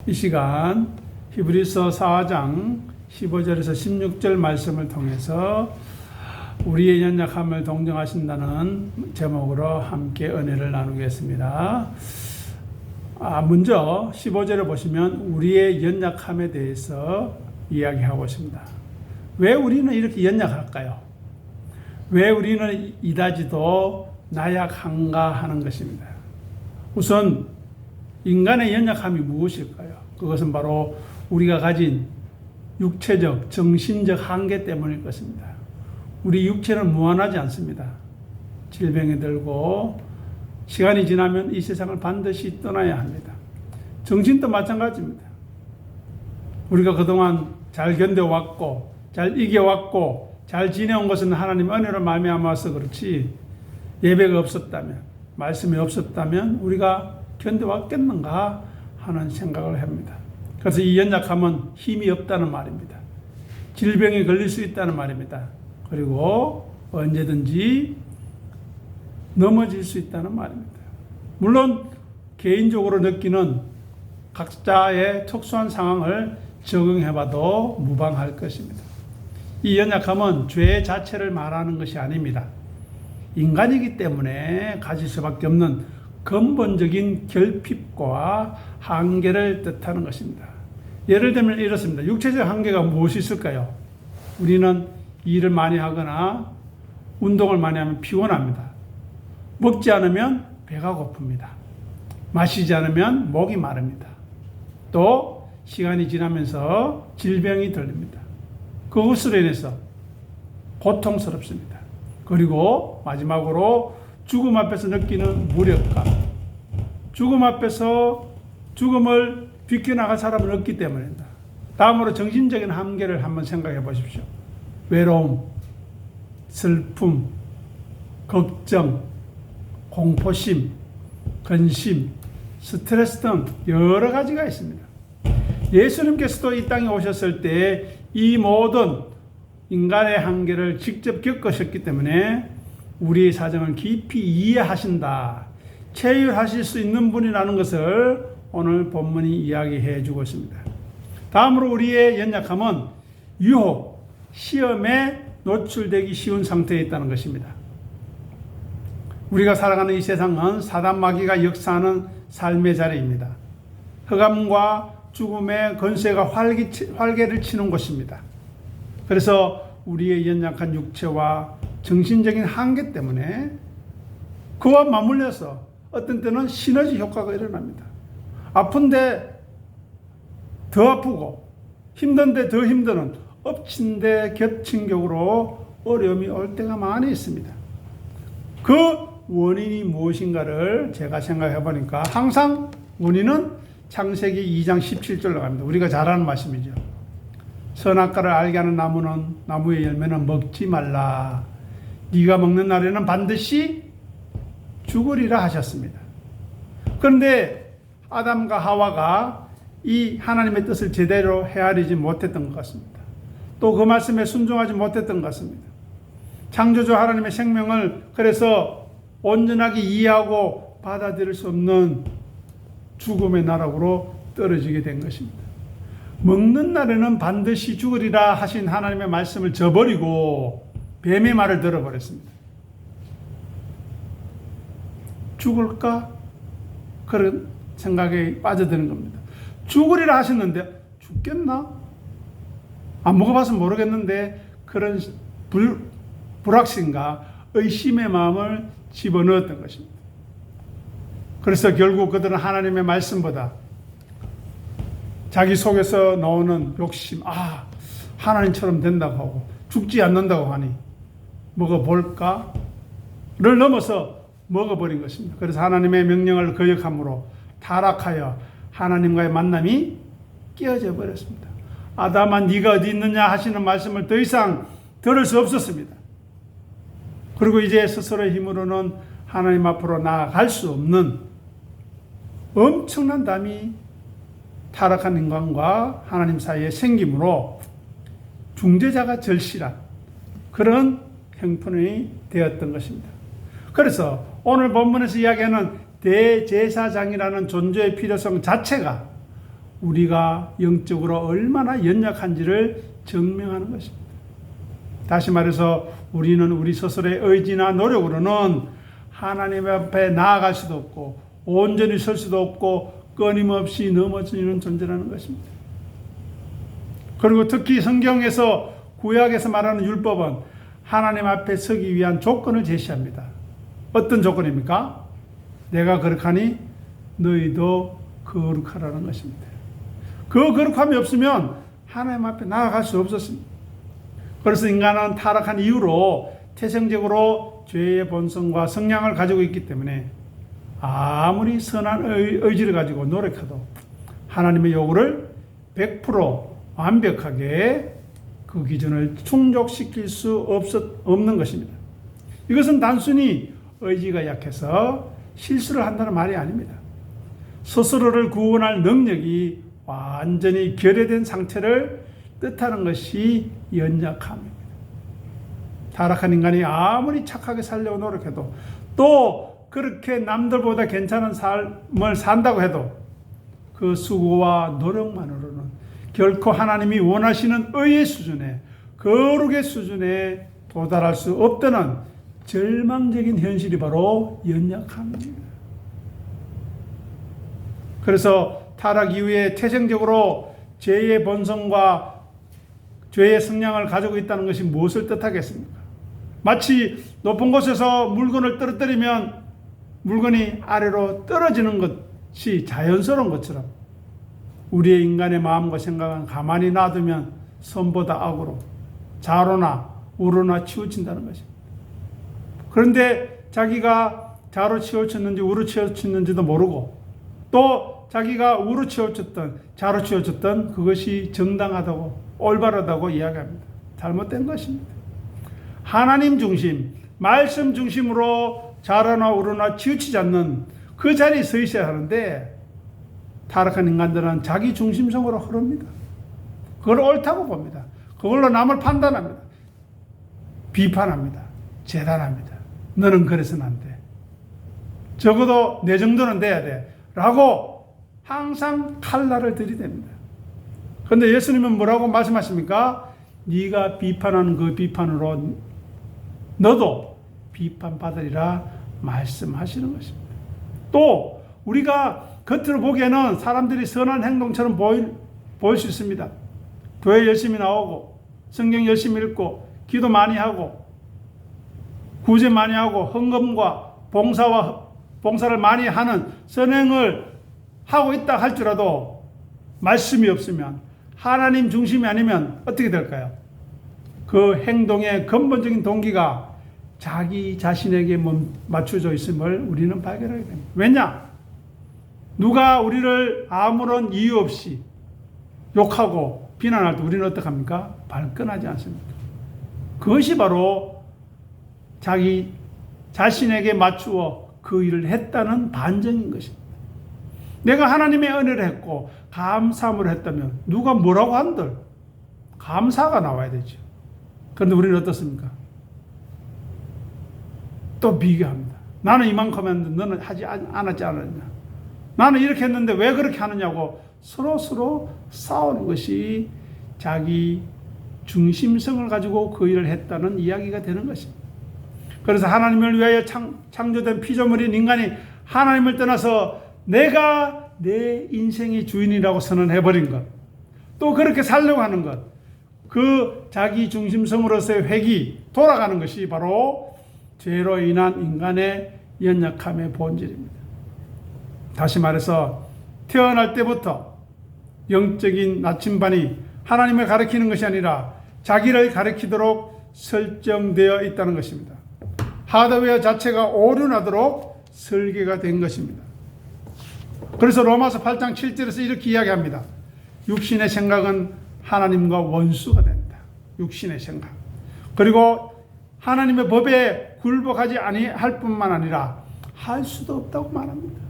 이 시간 히브리서 4장 15절에서 16절 말씀을 통해서 우리의 연약함을 동정하신다는 제목으로 함께 은혜를 나누겠습니다. 먼저 15절을 보시면 우리의 연약함에 대해서 이야기하고 있습니다. 왜 우리는 이렇게 연약할까요? 왜 우리는 이다지도 나약한가 하는 것입니다. 우선 인간의 연약함이 무엇일까요? 그것은 바로 우리가 가진 육체적, 정신적 한계 때문일 것입니다. 우리 육체는 무한하지 않습니다. 질병이 들고 시간이 지나면 이 세상을 반드시 떠나야 합니다. 정신도 마찬가지입니다. 우리가 그동안 잘 견뎌왔고 잘 이겨왔고 잘 지내온 것은 하나님 은혜로 말미암아서 그렇지, 예배가 없었다면, 말씀이 없었다면 우리가 견뎌왔겠는가 하는 생각을 합니다. 그래서 이 연약함은 힘이 없다는 말입니다. 질병에 걸릴 수 있다는 말입니다. 그리고 언제든지 넘어질 수 있다는 말입니다. 물론 개인적으로 느끼는 각자의 특수한 상황을 적응해봐도 무방할 것입니다. 이 연약함은 죄 자체를 말하는 것이 아닙니다. 인간이기 때문에 가질 수밖에 없는 근본적인 결핍과 한계를 뜻하는 것입니다. 예를 들면 이렇습니다. 육체적 한계가 무엇이 있을까요? 우리는 일을 많이 하거나 운동을 많이 하면 피곤합니다. 먹지 않으면 배가 고픕니다. 마시지 않으면 목이 마릅니다. 또 시간이 지나면서 질병이 들립니다. 그것으로 인해서 고통스럽습니다. 그리고 마지막으로 죽음 앞에서 느끼는 무력감, 죽음 앞에서 죽음을 비껴나갈 사람은 없기 때문입니다. 다음으로 정신적인 한계를 한번 생각해 보십시오. 외로움, 슬픔, 걱정, 공포심, 근심, 스트레스 등 여러 가지가 있습니다. 예수님께서도 이 땅에 오셨을 때 이 모든 인간의 한계를 직접 겪으셨기 때문에 우리의 사정을 깊이 이해하신다, 체휼하실 수 있는 분이라는 것을 오늘 본문이 이야기해 주고 있습니다. 다음으로 우리의 연약함은 유혹, 시험에 노출되기 쉬운 상태에 있다는 것입니다. 우리가 살아가는 이 세상은 사단 마귀가 역사하는 삶의 자리입니다. 흑암과 죽음의 권세가 활개를 치는 곳입니다. 그래서 우리의 연약한 육체와 정신적인 한계 때문에 그와 맞물려서 어떤 때는 시너지 효과가 일어납니다. 아픈데 더 아프고 힘든데 더 힘드는 엎친 데 겹친 격으로 어려움이 올 때가 많이 있습니다. 그 원인이 무엇인가를 제가 생각해 보니까 항상 원인은 창세기 2장 17절로 갑니다. 우리가 잘 아는 말씀이죠. 선악과를 알게 하는 나무의 열매는 먹지 말라. 네가 먹는 날에는 반드시 죽으리라 하셨습니다. 그런데 아담과 하와가 이 하나님의 뜻을 제대로 헤아리지 못했던 것 같습니다. 또 그 말씀에 순종하지 못했던 것 같습니다. 창조주 하나님의 생명을 그래서 온전하게 이해하고 받아들일 수 없는 죽음의 나락으로 떨어지게 된 것입니다. 먹는 날에는 반드시 죽으리라 하신 하나님의 말씀을 저버리고 뱀의 말을 들어버렸습니다. 죽을까? 그런 생각에 빠져드는 겁니다. 죽으리라 하셨는데 죽겠나? 안 먹어봐서 모르겠는데 그런 불확신과 의심의 마음을 집어넣었던 것입니다. 그래서 결국 그들은 하나님의 말씀보다 자기 속에서 나오는 욕심, 하나님처럼 된다고 하고 죽지 않는다고 하니 먹어볼까를 넘어서 먹어버린 것입니다. 그래서 하나님의 명령을 거역함으로 타락하여 하나님과의 만남이 깨어져 버렸습니다. 아담아 네가 어디 있느냐 하시는 말씀을 더 이상 들을 수 없었습니다. 그리고 이제 스스로의 힘으로는 하나님 앞으로 나아갈 수 없는 엄청난 담이 타락한 인간과 하나님 사이에 생기므로 중재자가 절실한 그런 형편이 되었던 것입니다. 그래서 오늘 본문에서 이야기하는 대제사장이라는 존재의 필요성 자체가 우리가 영적으로 얼마나 연약한지를 증명하는 것입니다. 다시 말해서 우리는 우리 스스로의 의지나 노력으로는 하나님 앞에 나아갈 수도 없고 온전히 설 수도 없고 끊임없이 넘어지는 존재라는 것입니다. 그리고 특히 성경에서 구약에서 말하는 율법은 하나님 앞에 서기 위한 조건을 제시합니다. 어떤 조건입니까? 내가 거룩하니 너희도 거룩하라는 것입니다. 그 거룩함이 없으면 하나님 앞에 나아갈 수 없었습니다. 그래서 인간은 타락한 이후로 태생적으로 죄의 본성과 성향을 가지고 있기 때문에 아무리 선한 의지를 가지고 노력해도 하나님의 요구를 100% 완벽하게 그 기준을 충족시킬 수 없는 것입니다. 이것은 단순히 의지가 약해서 실수를 한다는 말이 아닙니다. 스스로를 구원할 능력이 완전히 결여된 상태를 뜻하는 것이 연약함입니다. 타락한 인간이 아무리 착하게 살려고 노력해도 또 그렇게 남들보다 괜찮은 삶을 산다고 해도 그 수고와 노력만으로는 결코 하나님이 원하시는 의의 수준에, 거룩의 수준에 도달할 수 없다는 절망적인 현실이 바로 연약함입니다. 그래서 타락 이후에 태생적으로 죄의 본성과 죄의 성향을 가지고 있다는 것이 무엇을 뜻하겠습니까? 마치 높은 곳에서 물건을 떨어뜨리면 물건이 아래로 떨어지는 것이 자연스러운 것처럼 우리의 인간의 마음과 생각은 가만히 놔두면 선보다 악으로 좌로나 우로나 치우친다는 것입니다. 그런데 자기가 좌로 치우쳤는지 우로 치우쳤는지도 모르고 또 자기가 우로 치우쳤던 좌로 치우쳤던 그것이 정당하다고 올바르다고 이야기합니다. 잘못된 것입니다. 하나님 중심, 말씀 중심으로 좌로나 우로나 치우치지 않는 그 자리에 서 있어야 하는데 타락한 인간들은 자기 중심성으로 흐릅니다. 그걸 옳다고 봅니다. 그걸로 남을 판단합니다. 비판합니다. 재단합니다. 너는 그래서는 안 돼. 적어도 내 정도는 돼야 돼. 라고 항상 칼날을 들이댑니다. 그런데 예수님은 뭐라고 말씀하십니까? 네가 비판하는 그 비판으로 너도 비판받으리라 말씀하시는 것입니다. 또 우리가 겉으로 보기에는 사람들이 선한 행동처럼 보일 수 있습니다. 교회 열심히 나오고 성경 열심히 읽고 기도 많이 하고 구제 많이 하고 헌금과 봉사를 많이 하는 선행을 하고 있다 할지라도 말씀이 없으면 하나님 중심이 아니면 어떻게 될까요? 그 행동의 근본적인 동기가 자기 자신에게 맞춰져 있음을 우리는 발견하게 됩니다. 왜냐? 누가 우리를 아무런 이유 없이 욕하고 비난할 때 우리는 어떡합니까? 발끈하지 않습니까? 그것이 바로 자기 자신에게 맞추어 그 일을 했다는 반증인 것입니다. 내가 하나님의 은혜를 했고 감사함을 했다면 누가 뭐라고 한들 감사가 나와야 되죠. 그런데 우리는 어떻습니까? 또 비교합니다. 나는 이만큼 했는데 너는 하지 않았지 않았냐. 나는 이렇게 했는데 왜 그렇게 하느냐고 서로 싸우는 것이 자기 중심성을 가지고 그 일을 했다는 이야기가 되는 것입니다. 그래서 하나님을 위하여 창조된 피조물인 인간이 하나님을 떠나서 내가 내 인생의 주인이라고 선언해버린 것, 또 그렇게 살려고 하는 것, 그 자기 중심성으로서의 획이 돌아가는 것이 바로 죄로 인한 인간의 연약함의 본질입니다. 다시 말해서 태어날 때부터 영적인 나침반이 하나님을 가리키는 것이 아니라 자기를 가리키도록 설정되어 있다는 것입니다. 하드웨어 자체가 오류나도록 설계가 된 것입니다. 그래서 로마서 8장 7절에서 이렇게 이야기합니다. 육신의 생각은 하나님과 원수가 된다. 육신의 생각. 그리고 하나님의 법에 굴복하지 아니할 뿐만 아니라 할 수도 없다고 말합니다.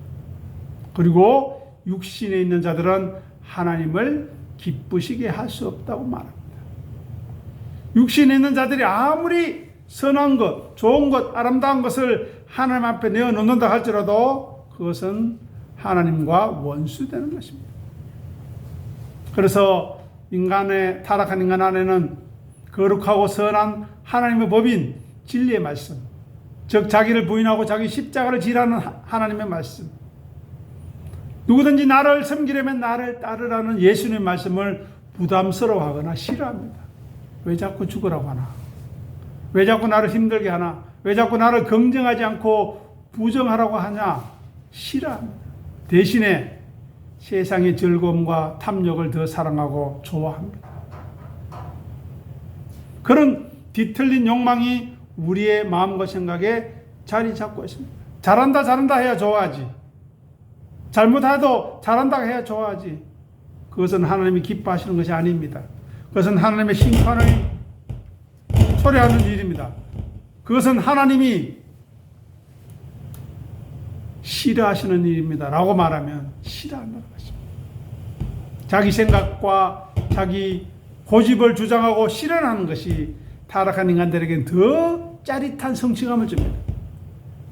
그리고 육신에 있는 자들은 하나님을 기쁘시게 할 수 없다고 말합니다. 육신에 있는 자들이 아무리 선한 것, 좋은 것, 아름다운 것을 하나님 앞에 내어놓는다 할지라도 그것은 하나님과 원수되는 것입니다. 그래서 타락한 인간 안에는 거룩하고 선한 하나님의 법인 진리의 말씀, 즉 자기를 부인하고 자기 십자가를 지라는 하나님의 말씀, 누구든지 나를 섬기려면 나를 따르라는 예수님의 말씀을 부담스러워하거나 싫어합니다. 왜 자꾸 죽으라고 하나? 왜 자꾸 나를 힘들게 하나? 왜 자꾸 나를 긍정하지 않고 부정하라고 하냐? 싫어합니다. 대신에 세상의 즐거움과 탐욕을 더 사랑하고 좋아합니다. 그런 뒤틀린 욕망이 우리의 마음과 생각에 자리 잡고 있습니다. 잘한다 해야 좋아하지. 잘못해도 잘한다 해야 좋아하지. 그것은 하나님이 기뻐하시는 것이 아닙니다. 그것은 하나님의 심판을 초래하는 일입니다. 그것은 하나님이 싫어하시는 일입니다. 라고 말하면 싫어한다는 것입니다. 자기 생각과 자기 고집을 주장하고 실현하는 것이 타락한 인간들에게는 더 짜릿한 성취감을 줍니다.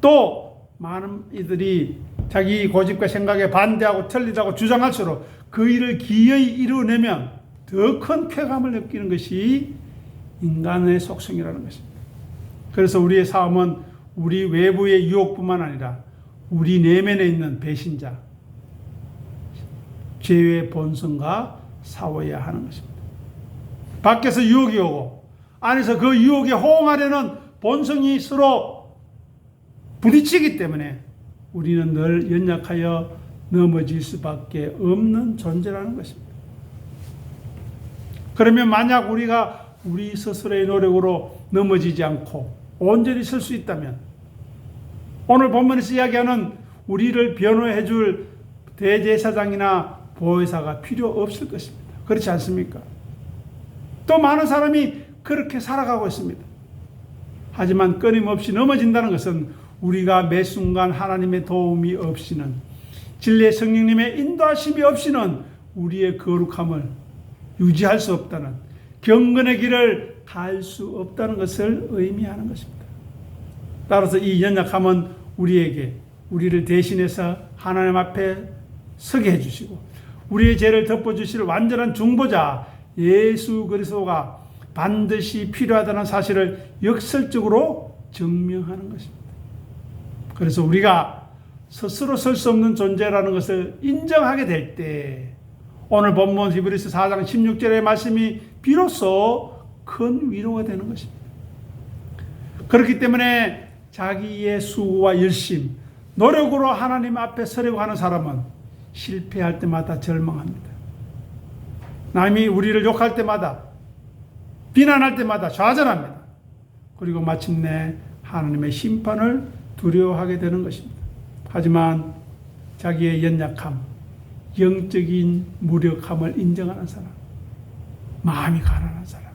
또 많은 이들이 자기 고집과 생각에 반대하고 틀리다고 주장할수록 그 일을 기어이 이루어내면 더 큰 쾌감을 느끼는 것이 인간의 속성이라는 것입니다. 그래서 우리의 삶은 우리 외부의 유혹뿐만 아니라 우리 내면에 있는 배신자, 죄의 본성과 싸워야 하는 것입니다. 밖에서 유혹이 오고 안에서 그 유혹에 호응하려는 본성이 서로 부딪히기 때문에 우리는 늘 연약하여 넘어질 수밖에 없는 존재라는 것입니다. 그러면 만약 우리가 우리 스스로의 노력으로 넘어지지 않고 온전히 설 수 있다면 오늘 본문에서 이야기하는 우리를 변호해 줄 대제사장이나 보혜사가 필요 없을 것입니다. 그렇지 않습니까? 또 많은 사람이 그렇게 살아가고 있습니다. 하지만 끊임없이 넘어진다는 것은 우리가 매 순간 하나님의 도움이 없이는, 진리의 성령님의 인도하심이 없이는 우리의 거룩함을 유지할 수 없다는, 경건의 길을 갈 수 없다는 것을 의미하는 것입니다. 따라서 이 연약함은 우리를 대신해서 하나님 앞에 서게 해주시고 우리의 죄를 덮어주실 완전한 중보자 예수 그리스도가 반드시 필요하다는 사실을 역설적으로 증명하는 것입니다. 그래서 우리가 스스로 설 수 없는 존재라는 것을 인정하게 될 때 오늘 본문 히브리서 4장 16절의 말씀이 비로소 큰 위로가 되는 것입니다. 그렇기 때문에 자기의 수고와 열심, 노력으로 하나님 앞에 서려고 하는 사람은 실패할 때마다 절망합니다. 남이 우리를 욕할 때마다, 비난할 때마다 좌절합니다. 그리고 마침내 하나님의 심판을 두려워하게 되는 것입니다. 하지만 자기의 연약함, 영적인 무력함을 인정하는 사람, 마음이 가난한 사람,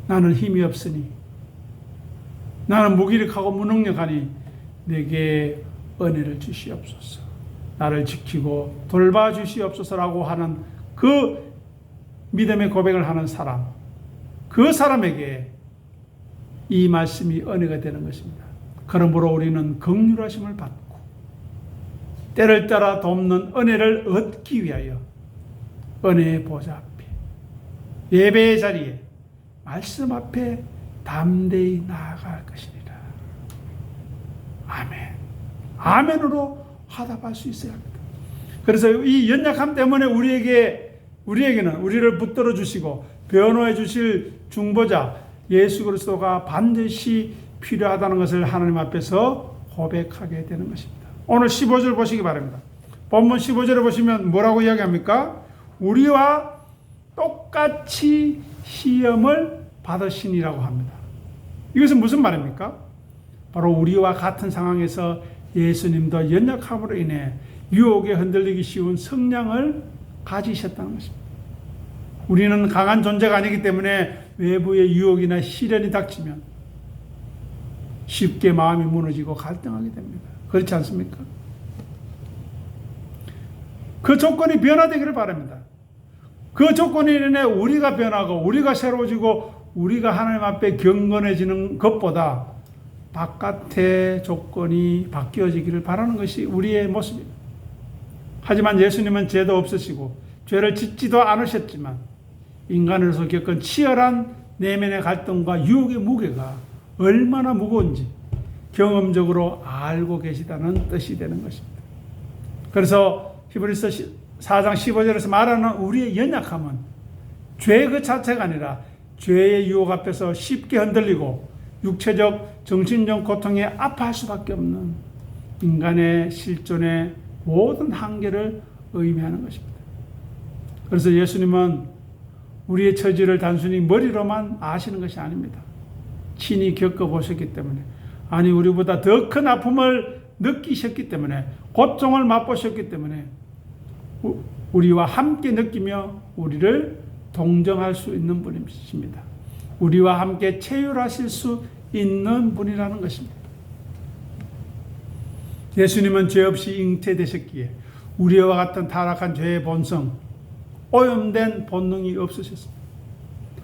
나는 힘이 없으니, 나는 무기력하고 무능력하니 내게 은혜를 주시옵소서, 나를 지키고 돌봐주시옵소서라고 하는 그 믿음의 고백을 하는 사람, 그 사람에게 이 말씀이 은혜가 되는 것입니다. 그러므로 우리는 긍휼하심을 받고 때를 따라 돕는 은혜를 얻기 위하여 은혜의 보좌 앞에, 예배의 자리에, 말씀 앞에 담대히 나아갈 것이니라. 아멘. 아멘으로 화답할 수 있어야 합니다. 그래서 이 연약함 때문에 우리에게는 우리를 붙들어 주시고 변호해 주실 중보자 예수 그리스도가 반드시 필요하다는 것을 하나님 앞에서 고백하게 되는 것입니다. 오늘 15절 보시기 바랍니다. 본문 15절에 보시면 뭐라고 이야기합니까? 우리와 똑같이 시험을 받으시니라고 합니다. 이것은 무슨 말입니까? 바로 우리와 같은 상황에서 예수님도 연약함으로 인해 유혹에 흔들리기 쉬운 성량을 가지셨다는 것입니다. 우리는 강한 존재가 아니기 때문에 외부의 유혹이나 시련이 닥치면 쉽게 마음이 무너지고 갈등하게 됩니다. 그렇지 않습니까? 그 조건이 변화되기를 바랍니다. 그 조건이 인해 우리가 변하고 우리가 새로워지고 우리가 하나님 앞에 경건해지는 것보다 바깥의 조건이 바뀌어지기를 바라는 것이 우리의 모습입니다. 하지만 예수님은 죄도 없으시고 죄를 짓지도 않으셨지만 인간으로서 겪은 치열한 내면의 갈등과 유혹의 무게가 얼마나 무거운지 경험적으로 알고 계시다는 뜻이 되는 것입니다. 그래서 히브리서 4장 15절에서 말하는 우리의 연약함은 죄 그 자체가 아니라 죄의 유혹 앞에서 쉽게 흔들리고 육체적, 정신적 고통에 아파할 수밖에 없는 인간의 실존의 모든 한계를 의미하는 것입니다. 그래서 예수님은 우리의 처지를 단순히 머리로만 아시는 것이 아닙니다. 친히 겪어보셨기 때문에, 아니 우리보다 더 큰 아픔을 느끼셨기 때문에, 고통을 맛보셨기 때문에 우리와 함께 느끼며 우리를 동정할 수 있는 분이십니다. 우리와 함께 체휼하실 수 있는 분이라는 것입니다. 예수님은 죄 없이 잉태되셨기에 우리와 같은 타락한 죄의 본성, 오염된 본능이 없으셨습니다.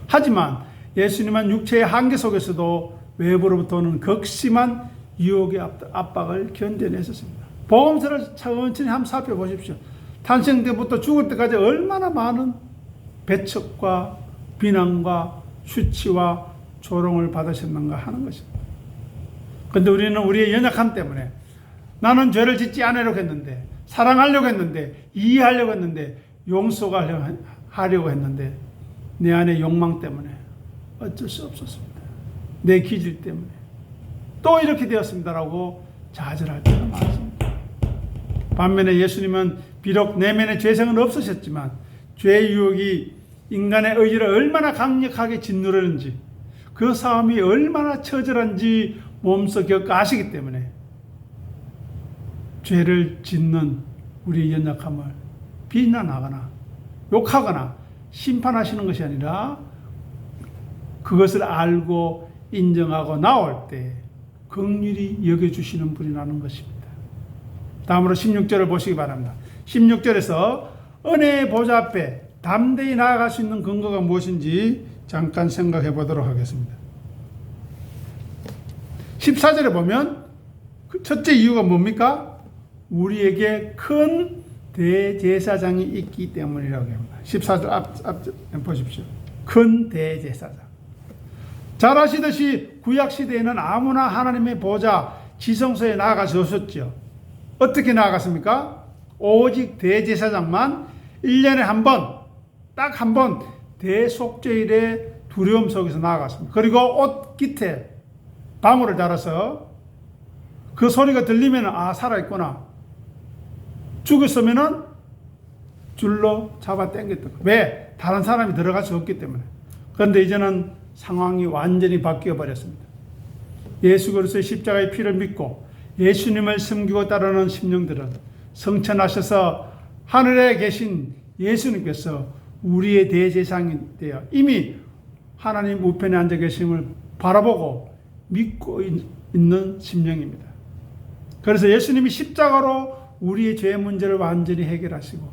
하지만 예수님은 육체의 한계 속에서도 외부로부터는 극심한 유혹의 압박을 견뎌내셨습니다. 복음서를 천천히 한번 살펴보십시오. 탄생 때부터 죽을 때까지 얼마나 많은 배척과 비난과 수치와 조롱을 받으셨는가 하는 것입니다. 그런데 우리는 우리의 연약함 때문에 나는 죄를 짓지 않으려고 했는데, 사랑하려고 했는데, 이해하려고 했는데, 용서하려고 했는데 내 안의 욕망 때문에 어쩔 수 없었습니다. 내 기질 때문에 또 이렇게 되었습니다라고 좌절할 때가 많습니다. 반면에 예수님은 비록 내면의 죄성은 없으셨지만 죄의 유혹이 인간의 의지를 얼마나 강력하게 짓누르는지, 그 싸움이 얼마나 처절한지 몸소 겪어 아시기 때문에 죄를 짓는 우리의 연약함을 비난하거나 욕하거나 심판하시는 것이 아니라 그것을 알고 인정하고 나올 때 긍휼히 여겨주시는 분이라는 것입니다. 다음으로 16절을 보시기 바랍니다. 16절에서 은혜의 보좌 앞에 담대히 나아갈 수 있는 근거가 무엇인지 잠깐 생각해 보도록 하겠습니다. 14절에 보면 첫째 이유가 뭡니까? 우리에게 큰 대제사장이 있기 때문이라고 합니다. 14절 앞 보십시오. 큰 대제사장. 잘 아시듯이 구약시대에는 아무나 하나님의 보좌 지성소에 나아갈 수 없었죠. 어떻게 나아갔습니까? 오직 대제사장만 1년에 한 번, 딱 한 번 대속죄일의 두려움 속에서 나아갔습니다. 그리고 옷 깃에 방울을 달아서 그 소리가 들리면 아, 살아있구나. 죽었으면은 줄로 잡아 당겼던 거. 왜? 다른 사람이 들어갈 수 없기 때문에. 그런데 이제는 상황이 완전히 바뀌어 버렸습니다. 예수 그리스도의 십자가의 피를 믿고 예수님을 섬기고 따르는 심령들은 성천하셔서 하늘에 계신 예수님께서 우리의 대제사장이 되어 이미 하나님 우편에 앉아 계심을 바라보고 믿고 있는 심령입니다. 그래서 예수님이 십자가로 우리의 죄 문제를 완전히 해결하시고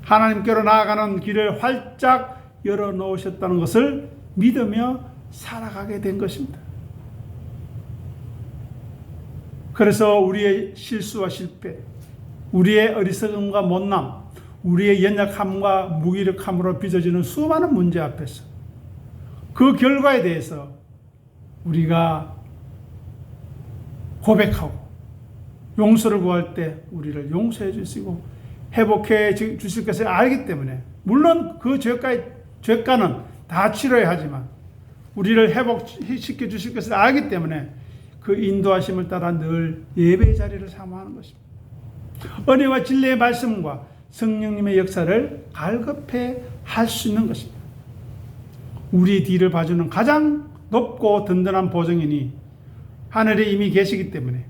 하나님께로 나아가는 길을 활짝 열어놓으셨다는 것을 믿으며 살아가게 된 것입니다. 그래서 우리의 실수와 실패, 우리의 어리석음과 못남, 우리의 연약함과 무기력함으로 빚어지는 수많은 문제 앞에서 그 결과에 대해서 우리가 고백하고 용서를 구할 때 우리를 용서해 주시고 회복해 주실 것을 알기 때문에, 물론 그 죄가는 다 치러야 하지만 우리를 회복시켜 주실 것을 알기 때문에 그 인도하심을 따라 늘 예배의 자리를 사모하는 것입니다. 은혜와 진리의 말씀과 성령님의 역사를 갈급해 할 수 있는 것입니다. 우리 뒤를 봐주는 가장 높고 든든한 보증이니 하늘에 이미 계시기 때문에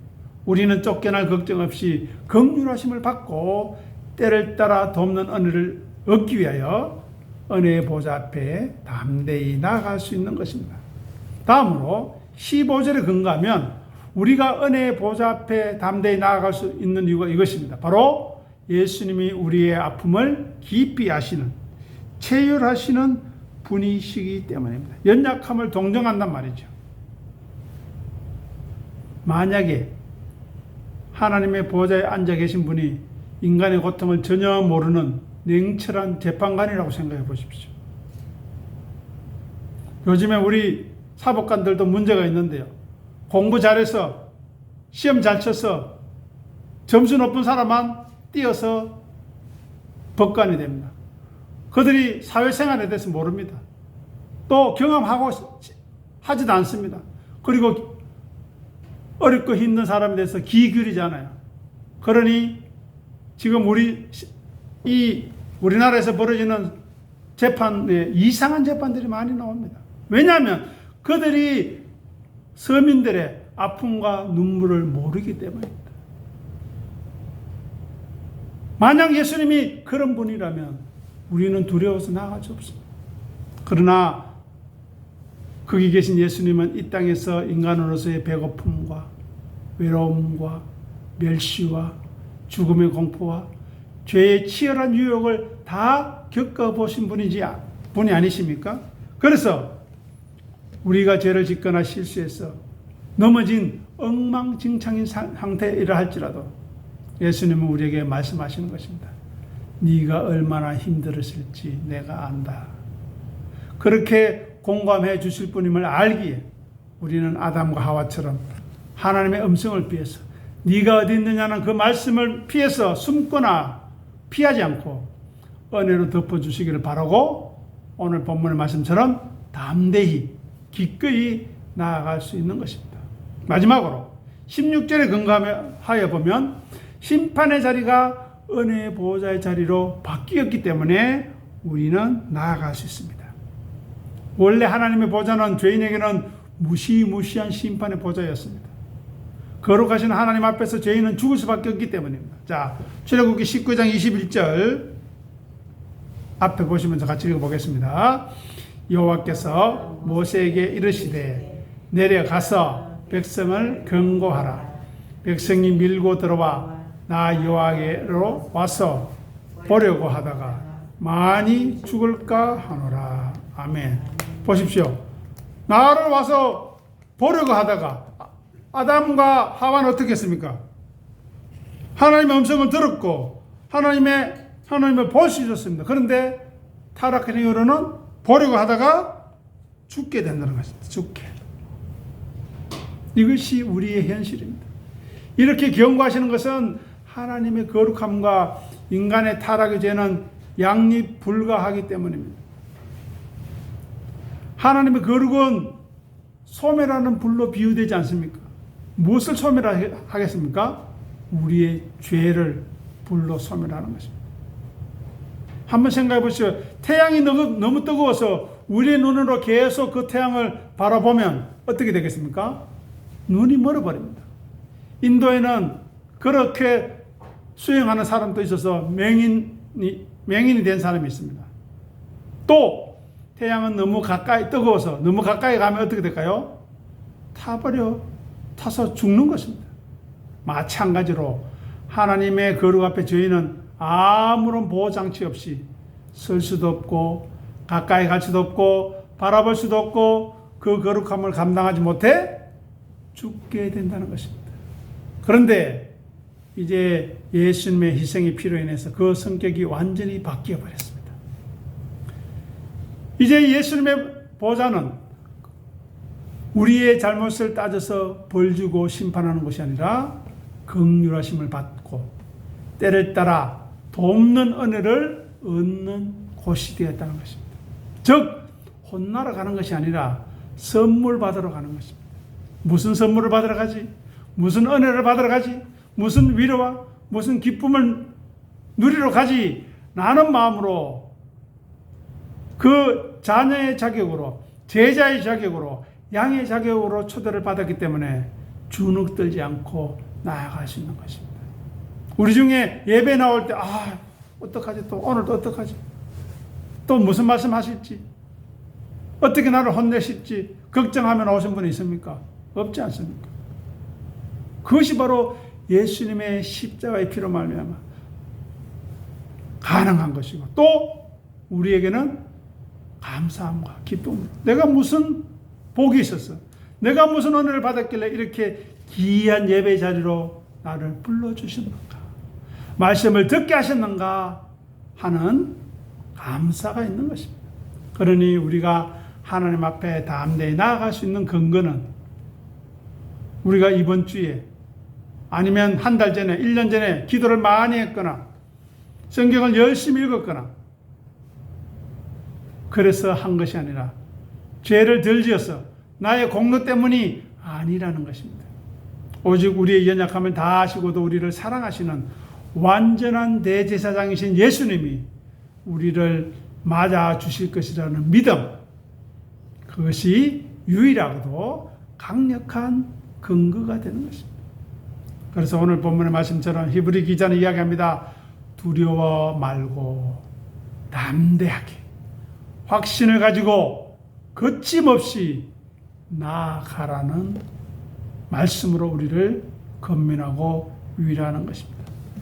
우리는 쫓겨날 걱정 없이 긍휼하심을 받고 때를 따라 돕는 은혜를 얻기 위하여 은혜의 보좌 앞에 담대히 나아갈 수 있는 것입니다. 다음으로 15절에 근거하면 우리가 은혜의 보좌 앞에 담대히 나아갈 수 있는 이유가 이것입니다. 바로 예수님이 우리의 아픔을 깊이 아시는, 체휼하시는 분이시기 때문입니다. 연약함을 동정한단 말이죠. 만약에 하나님의 보좌에 앉아 계신 분이 인간의 고통을 전혀 모르는 냉철한 재판관이라고 생각해 보십시오. 요즘에 우리 사법관들도 문제가 있는데요. 공부 잘해서 시험 잘 쳐서 점수 높은 사람만 띄어서 법관이 됩니다. 그들이 사회생활에 대해서 모릅니다. 또 경험하고 하지도 않습니다. 그리고 어렵고 힘든 사람에 대해서 귀 기울이지 않아요. 그러니 지금 우리나라에서 벌어지는 재판에 이상한 재판들이 많이 나옵니다. 왜냐하면 그들이 서민들의 아픔과 눈물을 모르기 때문입니다. 만약 예수님이 그런 분이라면 우리는 두려워서 나아갈 수 없습니다. 그러나 거기 계신 예수님은 이 땅에서 인간으로서의 배고픔과 외로움과 멸시와 죽음의 공포와 죄의 치열한 유혹을 다 겪어보신 분이 아니십니까? 그래서 우리가 죄를 짓거나 실수해서 넘어진 엉망진창인 상태이라 할지라도 예수님은 우리에게 말씀하시는 것입니다. 네가 얼마나 힘들었을지 내가 안다. 그렇게 공감해 주실 분임을 알기에 우리는 아담과 하와처럼 하나님의 음성을 피해서 네가 어디 있느냐는 그 말씀을 피해서 숨거나 피하지 않고 은혜로 덮어주시기를 바라고 오늘 본문의 말씀처럼 담대히 기꺼이 나아갈 수 있는 것입니다. 마지막으로 16절에 근거하여 보면 심판의 자리가 은혜의 보호자의 자리로 바뀌었기 때문에 우리는 나아갈 수 있습니다. 원래 하나님의 보좌는 죄인에게는 무시무시한 심판의 보좌였습니다. 거룩하신 하나님 앞에서 죄인은 죽을 수밖에 없기 때문입니다. 자, 출애굽기 19장 21절 앞에 보시면서 같이 읽어보겠습니다. 여호와께서 모세에게 이르시되 내려가서 백성을 경고하라. 백성이 밀고 들어와 나 여호와께로 와서 보려고 하다가 많이 죽을까 하노라. 아멘. 보십시오. 나를 와서 보려고 하다가 아담과 하와는 어떻게 했습니까? 하나님의 음성을 들었고 하나님을 볼 수 있었습니다. 그런데 타락한 이후로는 보려고 하다가 죽게 된다는 것입니다. 죽게. 이것이 우리의 현실입니다. 이렇게 경고하시는 것은 하나님의 거룩함과 인간의 타락의 죄는 양립 불가하기 때문입니다. 하나님의 거룩은 소멸하는 불로 비유되지 않습니까? 무엇을 소멸하겠습니까? 우리의 죄를 불로 소멸하는 것입니다. 한번 생각해 보시오. 태양이 너무 뜨거워서 우리의 눈으로 계속 그 태양을 바라보면 어떻게 되겠습니까? 눈이 멀어버립니다. 인도에는 그렇게 수행하는 사람도 있어서 맹인이 된 사람이 있습니다. 또 태양은 너무 가까이 뜨거워서 너무 가까이 가면 어떻게 될까요? 타서 죽는 것입니다. 마찬가지로 하나님의 거룩 앞에 저희는 아무런 보호장치 없이 설 수도 없고 가까이 갈 수도 없고 바라볼 수도 없고 그 거룩함을 감당하지 못해 죽게 된다는 것입니다. 그런데 이제 예수님의 희생의 피로 인해서 그 성격이 완전히 바뀌어 버렸습니다. 이제 예수님의 보좌는 우리의 잘못을 따져서 벌주고 심판하는 것이 아니라 긍휼하심을 받고 때를 따라 돕는 은혜를 얻는 곳이 되었다는 것입니다. 즉 혼나러 가는 것이 아니라 선물 받으러 가는 것입니다. 무슨 선물을 받으러 가지? 무슨 은혜를 받으러 가지? 무슨 위로와 무슨 기쁨을 누리러 가지? 라는 마음으로 그 자녀의 자격으로 제자의 자격으로 양의 자격으로 초대를 받았기 때문에 주눅 들지 않고 나아갈 수 있는 것입니다. 우리 중에 예배 나올 때 어떡하지? 또 오늘도 어떡하지? 또 무슨 말씀 하실지 어떻게 나를 혼내실지 걱정하며 나오신 분이 있습니까? 없지 않습니까? 그것이 바로 예수님의 십자가의 피로 말미암아 가능한 것이고 또 우리에게는 감사함과 기쁨으로 내가 무슨 복이 있었어? 내가 무슨 은혜를 받았길래 이렇게 귀한 예배 자리로 나를 불러주신 건가? 말씀을 듣게 하셨는가 하는 감사가 있는 것입니다. 그러니 우리가 하나님 앞에 담대히 나아갈 수 있는 근거는 우리가 이번 주에 아니면 한 달 전에, 1년 전에 기도를 많이 했거나 성경을 열심히 읽었거나 그래서 한 것이 아니라 죄를 덜 지어서 나의 공로 때문이 아니라는 것입니다. 오직 우리의 연약함을 다 아시고도 우리를 사랑하시는 완전한 대제사장이신 예수님이 우리를 맞아 주실 것이라는 믿음, 그것이 유일하고도 강력한 근거가 되는 것입니다. 그래서 오늘 본문의 말씀처럼 히브리 기자는 이야기합니다. 두려워 말고 담대하게 확신을 가지고 거침없이 나아가라는 말씀으로 우리를 권면하고 위로하는 것입니다.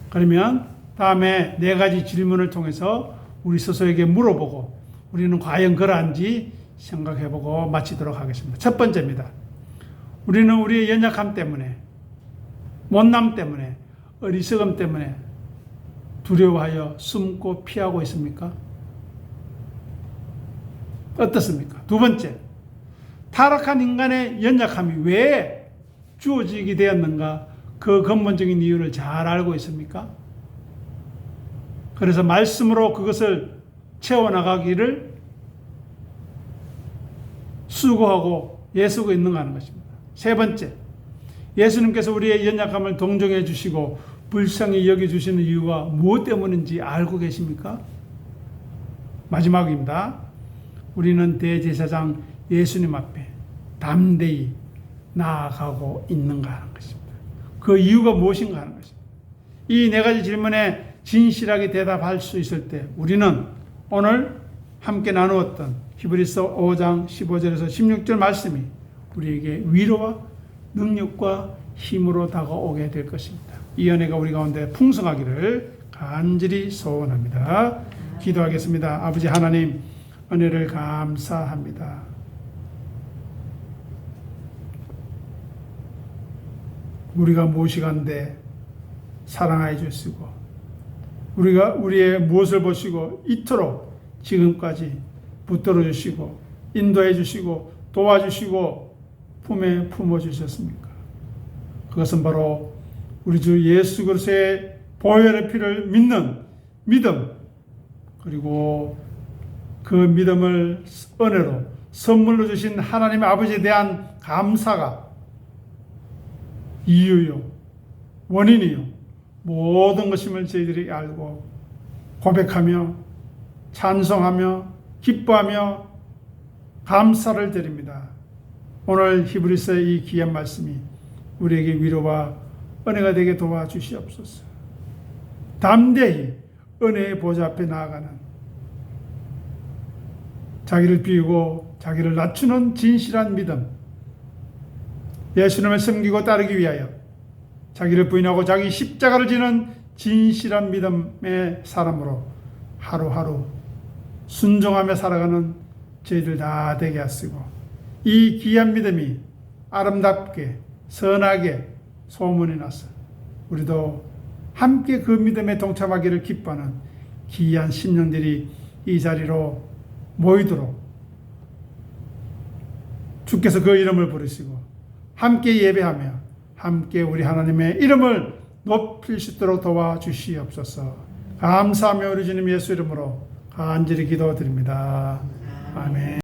그러면 다음에 4가지 질문을 통해서 우리 스스로에게 물어보고 우리는 과연 그러한지 생각해보고 마치도록 하겠습니다. 첫 번째입니다. 우리는 우리의 연약함 때문에, 못남 때문에, 어리석음 때문에 두려워하여 숨고 피하고 있습니까? 어떻습니까? 두 번째, 타락한 인간의 연약함이 왜 주어지게 되었는가? 그 근본적인 이유를 잘 알고 있습니까? 그래서 말씀으로 그것을 채워나가기를 수고하고 애쓰고 있는가 하는 것입니다. 세 번째, 예수님께서 우리의 연약함을 동정해 주시고 불쌍히 여겨주시는 이유가 무엇 때문인지 알고 계십니까? 마지막입니다. 우리는 대제사장 예수님 앞에 담대히 나아가고 있는가 하는 것입니다. 그 이유가 무엇인가 하는 것입니다. 이 4가지 질문에 진실하게 대답할 수 있을 때 우리는 오늘 함께 나누었던 히브리서 5장 15절에서 16절 말씀이 우리에게 위로와 능력과 힘으로 다가오게 될 것입니다. 이 은혜가 우리 가운데 풍성하기를 간절히 소원합니다. 기도하겠습니다. 아버지 하나님, 은혜를 감사합니다. 우리가 무엇이간데 사랑해 주시고 우리가 우리의 무엇을 보시고 이토록 지금까지 붙들어 주시고 인도해 주시고 도와주시고 품에 품어 주셨습니까? 그것은 바로 우리 주 예수 그리스도의 보혈의 피를 믿는 믿음, 그리고 그 믿음을 은혜로 선물로 주신 하나님의 아버지에 대한 감사가 이유요, 원인이요, 모든 것임을 저희들이 알고 고백하며 찬송하며 기뻐하며 감사를 드립니다. 오늘 히브리서의 이 귀한 말씀이 우리에게 위로와 은혜가 되게 도와주시옵소서. 담대히 은혜의 보좌 앞에 나아가는, 자기를 비우고 자기를 낮추는 진실한 믿음, 예수님을 섬기고 따르기 위하여 자기를 부인하고 자기 십자가를 지는 진실한 믿음의 사람으로 하루하루 순종하며 살아가는 저희들 다 되게 하시고, 이 귀한 믿음이 아름답게 선하게 소문이 나서 우리도 함께 그 믿음에 동참하기를 기뻐하는 귀한 심령들이 이 자리로 모이도록 주께서 그 이름을 부르시고 함께 예배하며 함께 우리 하나님의 이름을 높일 수 있도록 도와주시옵소서. 감사하며 우리 주님 예수 이름으로 간절히 기도드립니다. 아멘.